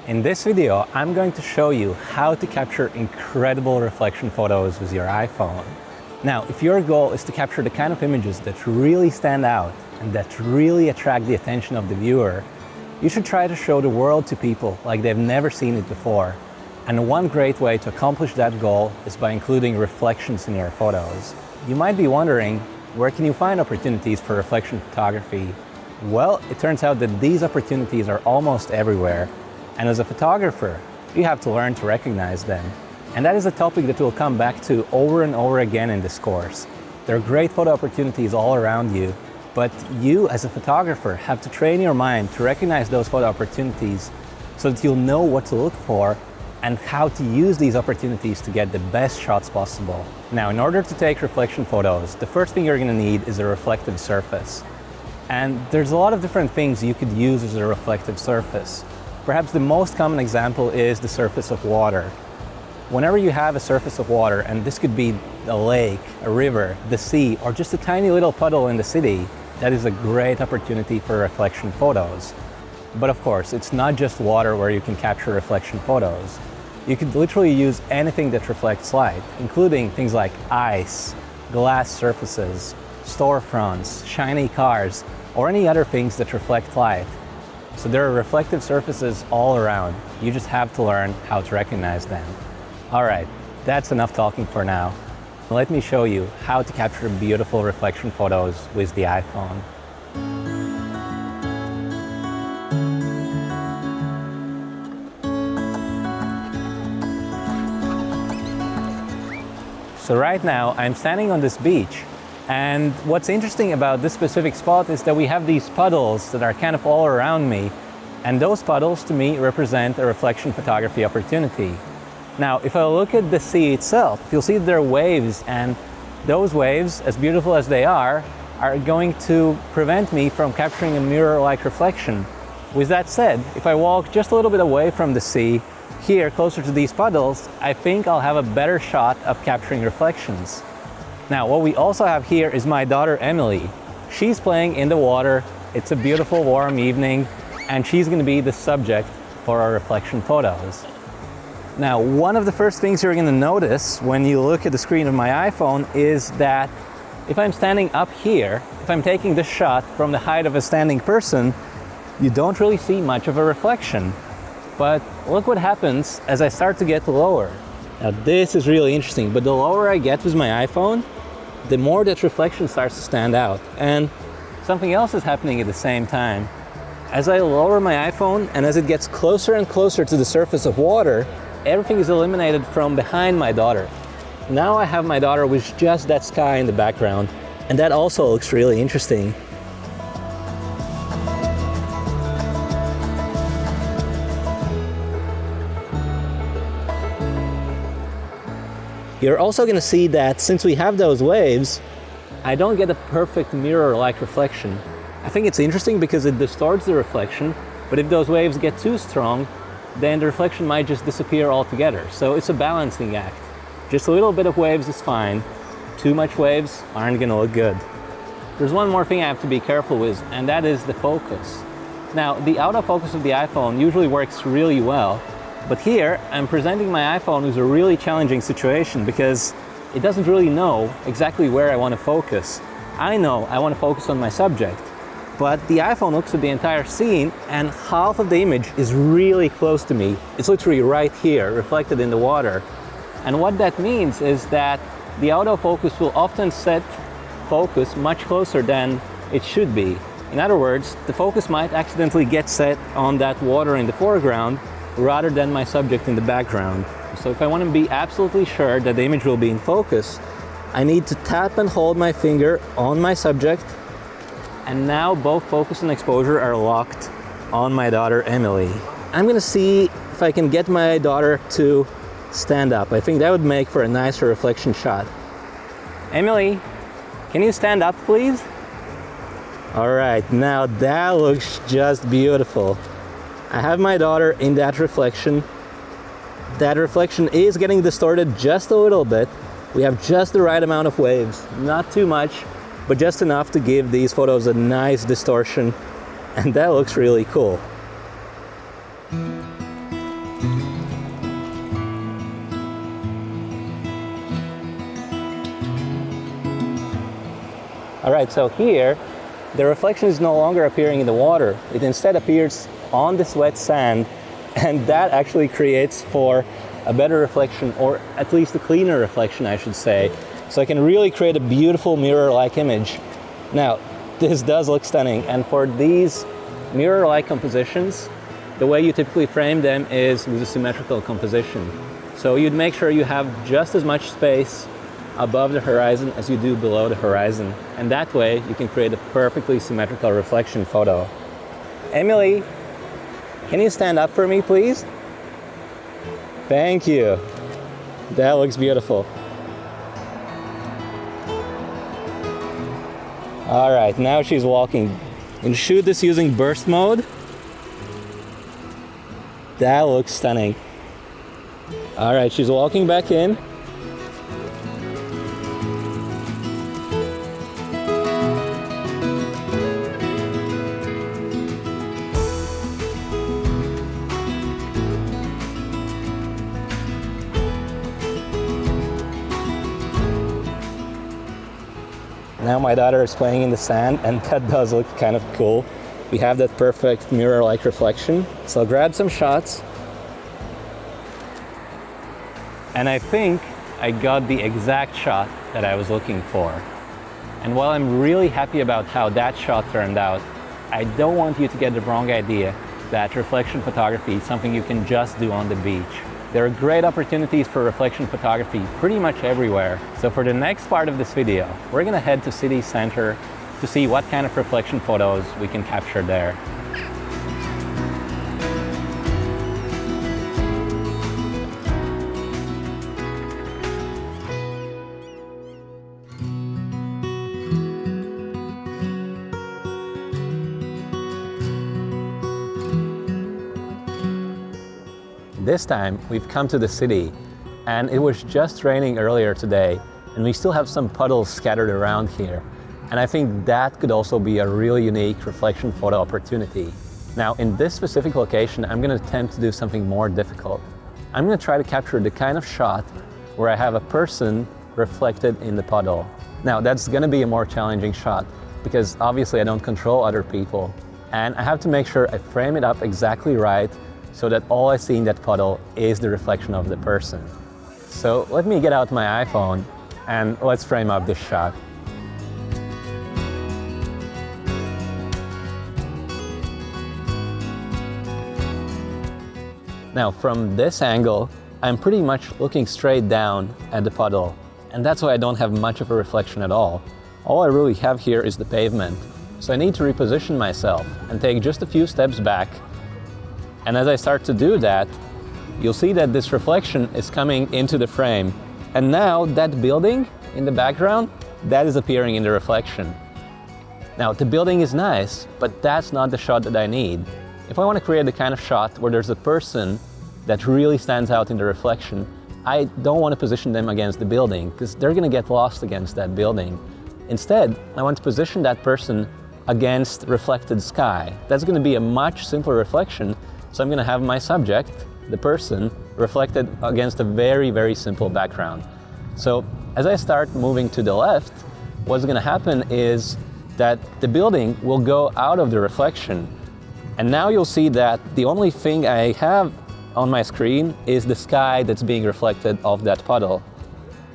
In this video, I'm going to show you how to capture incredible reflection photos with your iPhone. Now, if your goal is to capture the kind of images that really stand out and that really attract the attention of the viewer, you should try to show the world to people like they've never seen it before. And one great way to accomplish that goal is by including reflections in your photos. You might be wondering, where can you find opportunities for reflection photography? Well, it turns out that these opportunities are almost everywhere. And as a photographer, you have to learn to recognize them. And that is a topic that we'll come back to over and over again in this course. There are great photo opportunities all around you, but you as a photographer have to train your mind to recognize those photo opportunities so that you'll know what to look for and how to use these opportunities to get the best shots possible. Now, in order to take reflection photos, the first thing you're going to need is a reflective surface. And there's a lot of different things you could use as a reflective surface. Perhaps the most common example is the surface of water. Whenever you have a surface of water, and this could be a lake, a river, the sea, or just a tiny little puddle in the city, that is a great opportunity for reflection photos. But of course, it's not just water where you can capture reflection photos. You could literally use anything that reflects light, including things like ice, glass surfaces, storefronts, shiny cars, or any other things that reflect light. So there are reflective surfaces all around. You just have to learn how to recognize them. All right, that's enough talking for now. Let me show you how to capture beautiful reflection photos with the iPhone. So right now, I'm standing on this beach. And what's interesting about this specific spot is that we have these puddles that are kind of all around me. And those puddles, to me, represent a reflection photography opportunity. Now, if I look at the sea itself, you'll see that there are waves, and those waves, as beautiful as they are going to prevent me from capturing a mirror-like reflection. With that said, if I walk just a little bit away from the sea, here, closer to these puddles, I think I'll have a better shot of capturing reflections. Now, what we also have here is my daughter, Emily. She's playing in the water. It's a beautiful, warm evening, and she's going to be the subject for our reflection photos. Now, one of the first things you're going to notice when you look at the screen of my iPhone is that if I'm standing up here, if I'm taking this shot from the height of a standing person, you don't really see much of a reflection. But look what happens as I start to get lower. Now, this is really interesting, but the lower I get with my iPhone, the more that reflection starts to stand out. And something else is happening at the same time. As I lower my iPhone and as it gets closer and closer to the surface of water, everything is eliminated from behind my daughter. Now I have my daughter with just that sky in the background, and that also looks really interesting. You're also going to see that since we have those waves, I don't get a perfect mirror-like reflection. I think it's interesting because it distorts the reflection, but if those waves get too strong, then the reflection might just disappear altogether. So it's a balancing act. Just a little bit of waves is fine. Too much waves aren't going to look good. There's one more thing I have to be careful with, and that is the focus. Now, the autofocus of the iPhone usually works really well, but here, I'm presenting my iPhone with a really challenging situation because it doesn't really know exactly where I want to focus. I know I want to focus on my subject, but the iPhone looks at the entire scene and half of the image is really close to me. It's literally right here, reflected in the water. And what that means is that the autofocus will often set focus much closer than it should be. In other words, the focus might accidentally get set on that water in the foreground rather than my subject in the background. So if I want to be absolutely sure that the image will be in focus, I need to tap and hold my finger on my subject, and now both focus and exposure are locked on my daughter, Emily. I'm going to see if I can get my daughter to stand up. I think that would make for a nicer reflection shot. Emily, can you stand up, please? All right, now that looks just beautiful. I have my daughter in that reflection. That reflection is getting distorted just a little bit. We have just the right amount of waves, not too much, but just enough to give these photos a nice distortion, and that looks really cool. All right, so here, the reflection is no longer appearing in the water. It instead appears on this wet sand, and that actually creates for a better reflection, or at least a cleaner reflection, I should say. So I can really create a beautiful mirror-like image. Now, this does look stunning, and for these mirror-like compositions, the way you typically frame them is with a symmetrical composition. So you'd make sure you have just as much space above the horizon as you do below the horizon, and that way you can create a perfectly symmetrical reflection photo. Emily, can you stand up for me, please? Thank you. That looks beautiful. All right, now she's walking. And shoot this using burst mode. That looks stunning. All right, she's walking back in. Now my daughter is playing in the sand, and that does look kind of cool. We have that perfect mirror-like reflection. So I'll grab some shots. And I think I got the exact shot that I was looking for. And while I'm really happy about how that shot turned out, I don't want you to get the wrong idea that reflection photography is something you can just do on the beach. There are great opportunities for reflection photography pretty much everywhere. So for the next part of this video, we're gonna head to city center to see what kind of reflection photos we can capture there. This time, we've come to the city, and it was just raining earlier today, and we still have some puddles scattered around here. And I think that could also be a really unique reflection photo opportunity. Now, in this specific location, I'm going to attempt to do something more difficult. I'm going to try to capture the kind of shot where I have a person reflected in the puddle. Now, that's going to be a more challenging shot, because obviously I don't control other people, and I have to make sure I frame it up exactly right so that all I see in that puddle is the reflection of the person. So let me get out my iPhone and let's frame up this shot. Now from this angle, I'm pretty much looking straight down at the puddle, and that's why I don't have much of a reflection at all. All I really have here is the pavement. So I need to reposition myself and take just a few steps back. And as I start to do that, you'll see that this reflection is coming into the frame. And now that building in the background, that is appearing in the reflection. Now the building is nice, but that's not the shot that I need. If I want to create the kind of shot where there's a person that really stands out in the reflection, I don't want to position them against the building, because they're going to get lost against that building. Instead, I want to position that person against reflected sky. That's going to be a much simpler reflection. So I'm going to have my subject, the person, reflected against a very, very simple background. So as I start moving to the left, what's going to happen is that the building will go out of the reflection. And now you'll see that the only thing I have on my screen is the sky that's being reflected off that puddle.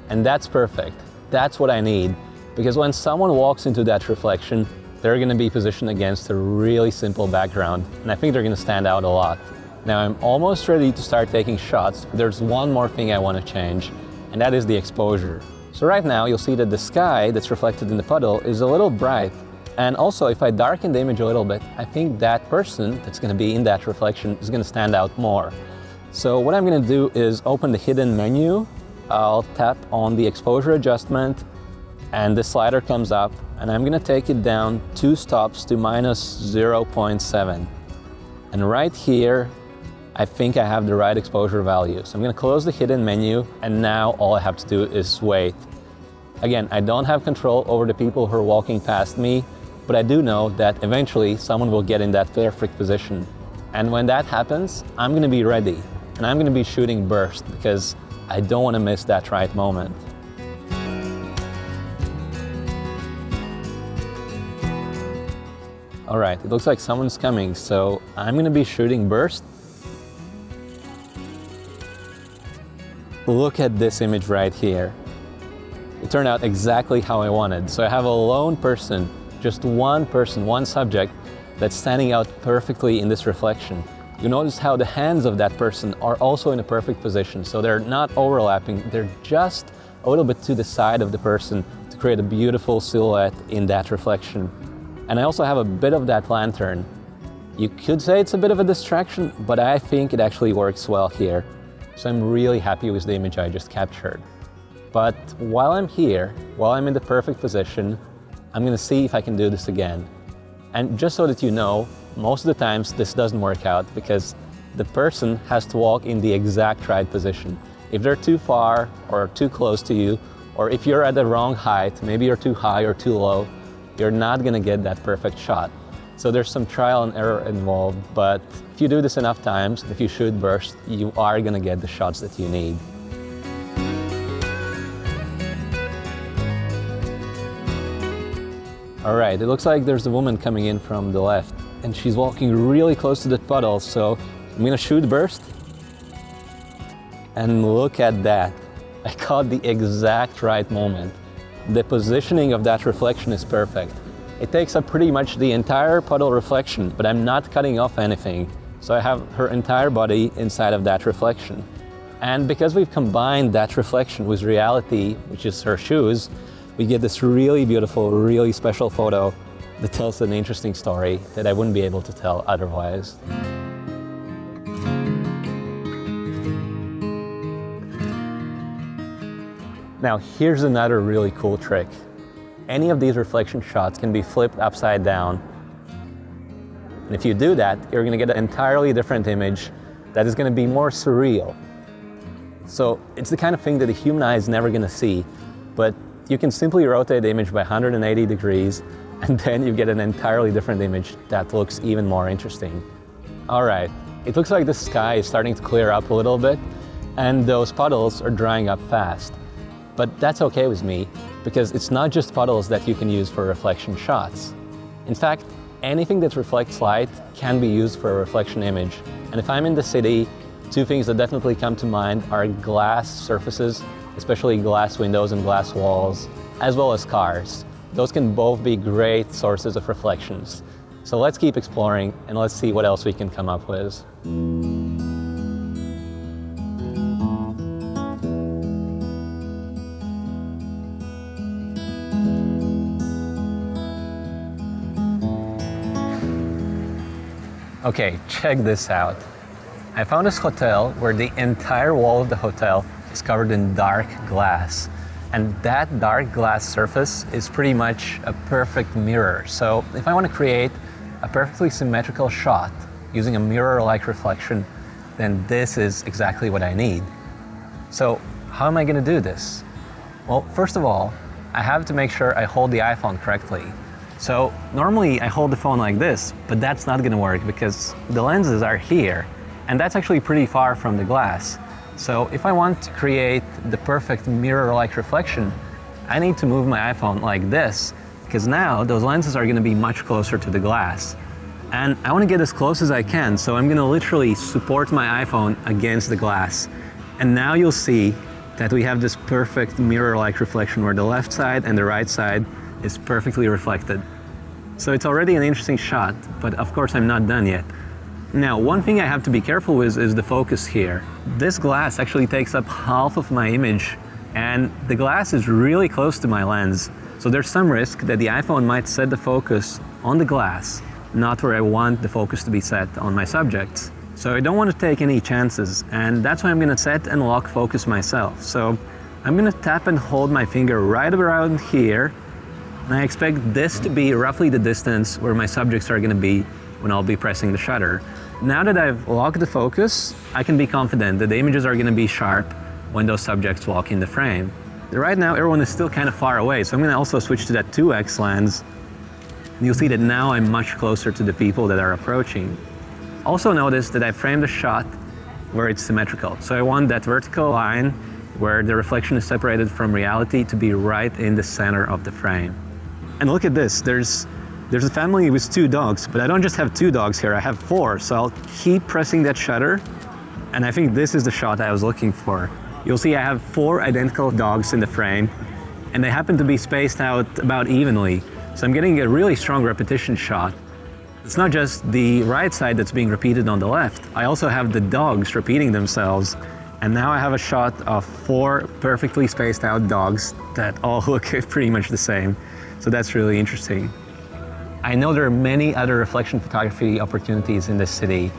And that's perfect. That's what I need. Because when someone walks into that reflection, they're going to be positioned against a really simple background, and I think they're going to stand out a lot. Now I'm almost ready to start taking shots, but there's one more thing I want to change, and that is the exposure. So right now you'll see that the sky that's reflected in the puddle is a little bright, and also if I darken the image a little bit, I think that person that's going to be in that reflection is going to stand out more. So what I'm going to do is open the hidden menu, I'll tap on the exposure adjustment, and the slider comes up, and I'm going to take it down 2 stops to -0.7. And right here, I think I have the right exposure value. So I'm going to close the hidden menu, and now all I have to do is wait. Again, I don't have control over the people who are walking past me, but I do know that eventually someone will get in that perfect position. And when that happens, I'm going to be ready, and I'm going to be shooting burst because I don't want to miss that right moment. All right, it looks like someone's coming, so I'm gonna be shooting burst. Look at this image right here. It turned out exactly how I wanted. So I have a lone person, just one person, one subject, that's standing out perfectly in this reflection. You notice how the hands of that person are also in a perfect position, so they're not overlapping, they're just a little bit to the side of the person to create a beautiful silhouette in that reflection. And I also have a bit of that lantern. You could say it's a bit of a distraction, but I think it actually works well here. So I'm really happy with the image I just captured. But while I'm here, while I'm in the perfect position, I'm gonna see if I can do this again. And just so that you know, most of the times this doesn't work out because the person has to walk in the exact right position. If they're too far or too close to you, or if you're at the wrong height, maybe you're too high or too low, you're not gonna get that perfect shot. So there's some trial and error involved, but if you do this enough times, if you shoot burst, you are gonna get the shots that you need. All right, it looks like there's a woman coming in from the left, and she's walking really close to the puddle, so I'm gonna shoot burst. And look at that. I caught the exact right moment. The positioning of that reflection is perfect. It takes up pretty much the entire puddle reflection, but I'm not cutting off anything. So I have her entire body inside of that reflection. And because we've combined that reflection with reality, which is her shoes, we get this really beautiful, really special photo that tells an interesting story that I wouldn't be able to tell otherwise. Now, here's another really cool trick. Any of these reflection shots can be flipped upside down. And if you do that, you're gonna get an entirely different image that is gonna be more surreal. So it's the kind of thing that the human eye is never gonna see, but you can simply rotate the image by 180 degrees, and then you get an entirely different image that looks even more interesting. All right, it looks like the sky is starting to clear up a little bit, and those puddles are drying up fast. But that's okay with me, because it's not just puddles that you can use for reflection shots. In fact, anything that reflects light can be used for a reflection image. And if I'm in the city, two things that definitely come to mind are glass surfaces, especially glass windows and glass walls, as well as cars. Those can both be great sources of reflections. So let's keep exploring and let's see what else we can come up with. Okay, check this out. I found this hotel where the entire wall of the hotel is covered in dark glass. And that dark glass surface is pretty much a perfect mirror. So if I want to create a perfectly symmetrical shot using a mirror-like reflection, then this is exactly what I need. So how am I going to do this? Well, first of all, I have to make sure I hold the iPhone correctly. So normally I hold the phone like this, but that's not going to work because the lenses are here, and that's actually pretty far from the glass. So if I want to create the perfect mirror-like reflection, I need to move my iPhone like this, because now those lenses are going to be much closer to the glass. And I want to get as close as I can, so I'm going to literally support my iPhone against the glass. And now you'll see that we have this perfect mirror-like reflection where the left side and the right side is perfectly reflected. So it's already an interesting shot, but of course I'm not done yet. Now, one thing I have to be careful with is the focus here. This glass actually takes up half of my image, and the glass is really close to my lens. So there's some risk that the iPhone might set the focus on the glass, not where I want the focus to be set on my subjects. So I don't want to take any chances, and that's why I'm going to set and lock focus myself. So I'm going to tap and hold my finger right around here, and I expect this to be roughly the distance where my subjects are going to be when I'll be pressing the shutter. Now that I've locked the focus, I can be confident that the images are going to be sharp when those subjects walk in the frame. Right now, everyone is still kind of far away, so I'm going to also switch to that 2x lens. And you'll see that now I'm much closer to the people that are approaching. Also notice that I framed the shot where it's symmetrical. So I want that vertical line where the reflection is separated from reality to be right in the center of the frame. And look at this, there's There's a family with 2 dogs, but I don't just have 2 dogs here, I have 4. So I'll keep pressing that shutter, and I think this is the shot I was looking for. You'll see I have 4 identical dogs in the frame, and they happen to be spaced out about evenly. So I'm getting a really strong repetition shot. It's not just the right side that's being repeated on the left. I also have the dogs repeating themselves. And now I have a shot of 4 perfectly spaced out dogs that all look pretty much the same. So that's really interesting. I know there are many other reflection photography opportunities in this city.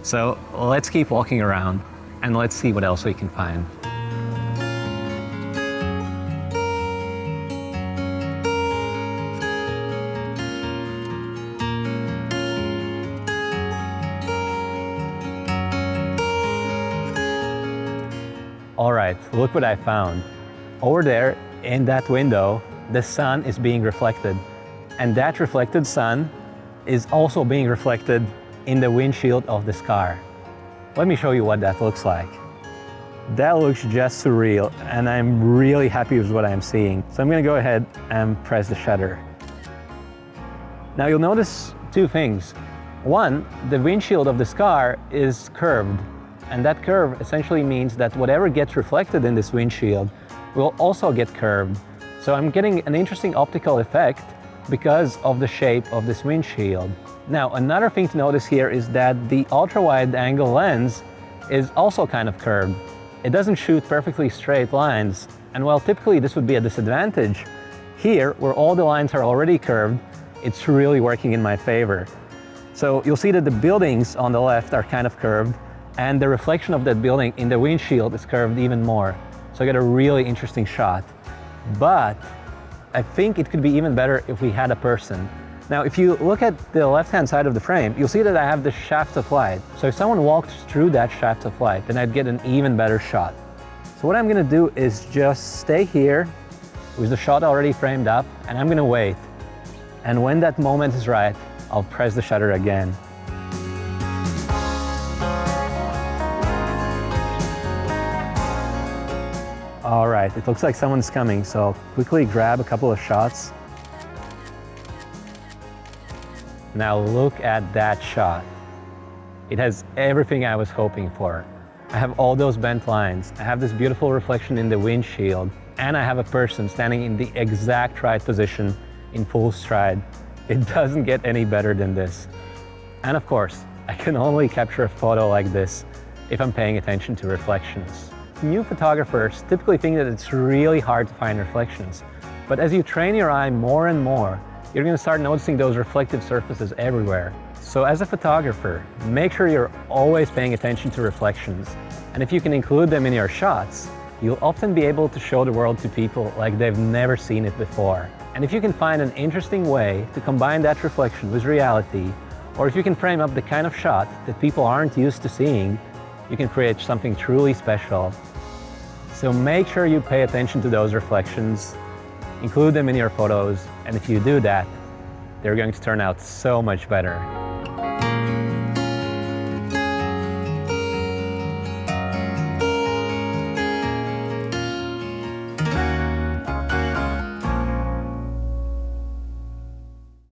So let's keep walking around and let's see what else we can find. All right, look what I found. Over there in that window, the sun is being reflected. And that reflected sun is also being reflected in the windshield of this car. Let me show you what that looks like. That looks just surreal, and I'm really happy with what I'm seeing. So I'm gonna go ahead and press the shutter. Now you'll notice 2 things. One, the windshield of this car is curved. And that curve essentially means that whatever gets reflected in this windshield will also get curved. So I'm getting an interesting optical effect because of the shape of this windshield. Now, another thing to notice here is that the ultra-wide angle lens is also kind of curved. It doesn't shoot perfectly straight lines. And while typically this would be a disadvantage, here, where all the lines are already curved, it's really working in my favor. So you'll see that the buildings on the left are kind of curved, and the reflection of that building in the windshield is curved even more. So I get a really interesting shot. But I think it could be even better if we had a person. Now, if you look at the left-hand side of the frame, you'll see that I have the shaft of light. So if someone walked through that shaft of light, then I'd get an even better shot. So what I'm gonna do is just stay here with the shot already framed up, and I'm gonna wait. And when that moment is right, I'll press the shutter again. All right, it looks like someone's coming, so I'll quickly grab a couple of shots. Now look at that shot. It has everything I was hoping for. I have all those bent lines, I have this beautiful reflection in the windshield, and I have a person standing in the exact right position in full stride. It doesn't get any better than this. And of course, I can only capture a photo like this if I'm paying attention to reflections. New photographers typically think that it's really hard to find reflections, but as you train your eye more and more, you're going to start noticing those reflective surfaces everywhere. So as a photographer, make sure you're always paying attention to reflections, and if you can include them in your shots, you'll often be able to show the world to people like they've never seen it before. And if you can find an interesting way to combine that reflection with reality, or if you can frame up the kind of shot that people aren't used to seeing, you can create something truly special. So make sure you pay attention to those reflections, include them in your photos, and if you do that, they're going to turn out so much better.